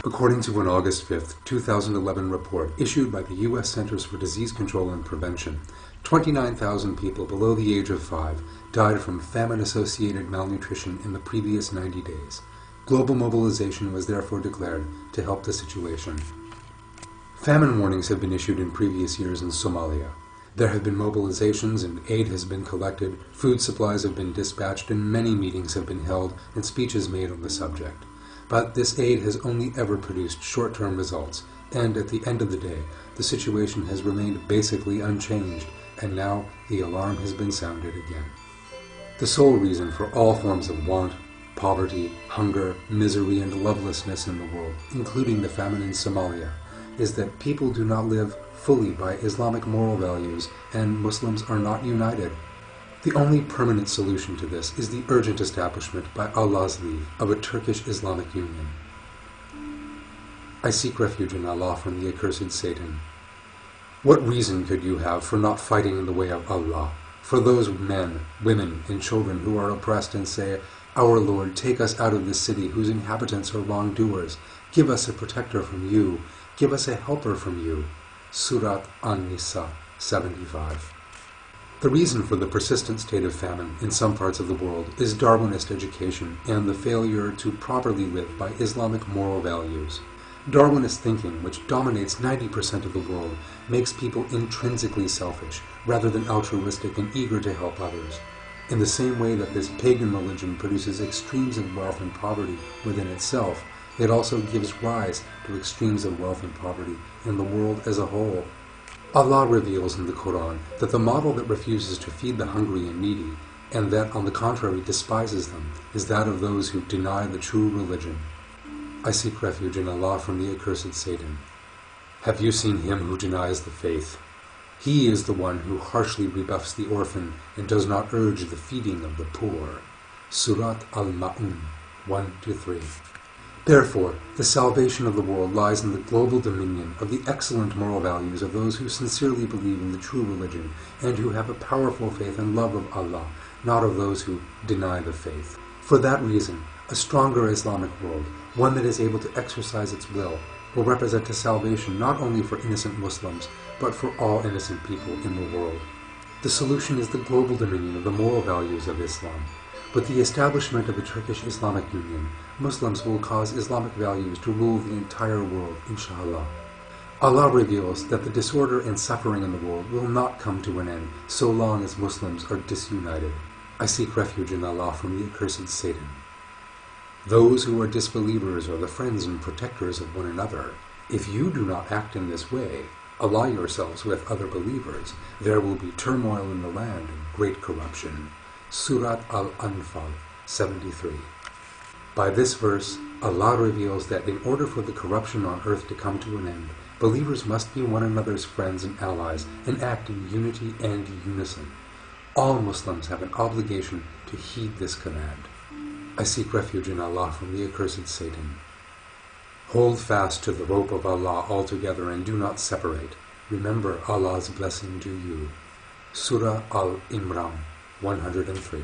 According to an August 5, 2011 report issued by the U.S. Centers for Disease Control and Prevention, 29,000 people below the age of 5 died from famine-associated malnutrition in the previous 90 days. Global mobilization was therefore declared to help the situation. Famine warnings have been issued in previous years in Somalia. There have been mobilizations and aid has been collected, food supplies have been dispatched, and many meetings have been held and speeches made on the subject. But this aid has only ever produced short-term results, and at the end of the day, the situation has remained basically unchanged, and now the alarm has been sounded again. The sole reason for all forms of want, poverty, hunger, misery, and lovelessness in the world, including the famine in Somalia, is that people do not live fully by Islamic moral values, and Muslims are not united. The only permanent solution to this is the urgent establishment, by Allah's leave, of a Turkish Islamic Union. I seek refuge in Allah from the accursed Satan. What reason could you have for not fighting in the way of Allah, for those men, women, and children who are oppressed and say, "Our Lord, take us out of this city whose inhabitants are wrongdoers. Give us a protector from you. Give us a helper from you." Surat An-Nisa 75. The reason for the persistent state of famine in some parts of the world is Darwinist education and the failure to properly live by Islamic moral values. Darwinist thinking, which dominates 90% of the world, makes people intrinsically selfish, rather than altruistic and eager to help others. In the same way that this pagan religion produces extremes of wealth and poverty within itself, it also gives rise to extremes of wealth and poverty in the world as a whole. Allah reveals in the Quran that the model that refuses to feed the hungry and needy, and that on the contrary despises them, is that of those who deny the true religion. I seek refuge in Allah from the accursed Satan. Have you seen him who denies the faith? He is the one who harshly rebuffs the orphan and does not urge the feeding of the poor. Surat Al-Ma'un 1-3. Therefore, the salvation of the world lies in the global dominion of the excellent moral values of those who sincerely believe in the true religion and who have a powerful faith and love of Allah, not of those who deny the faith. For that reason, a stronger Islamic world, one that is able to exercise its will represent a salvation not only for innocent Muslims, but for all innocent people in the world. The solution is the global dominion of the moral values of Islam. With the establishment of the Turkish Islamic Union, Muslims will cause Islamic values to rule the entire world, inshallah. Allah reveals that the disorder and suffering in the world will not come to an end so long as Muslims are disunited. I seek refuge in Allah from the accursed Satan. Those who are disbelievers are the friends and protectors of one another. If you do not act in this way, ally yourselves with other believers, there will be turmoil in the land and great corruption. Surat Al-Anfal 73. By this verse, Allah reveals that in order for the corruption on earth to come to an end, believers must be one another's friends and allies and act in unity and unison. All Muslims have an obligation to heed this command. I seek refuge in Allah from the accursed Satan. Hold fast to the rope of Allah altogether and do not separate. Remember Allah's blessing to you. Surah Al-Imran 103.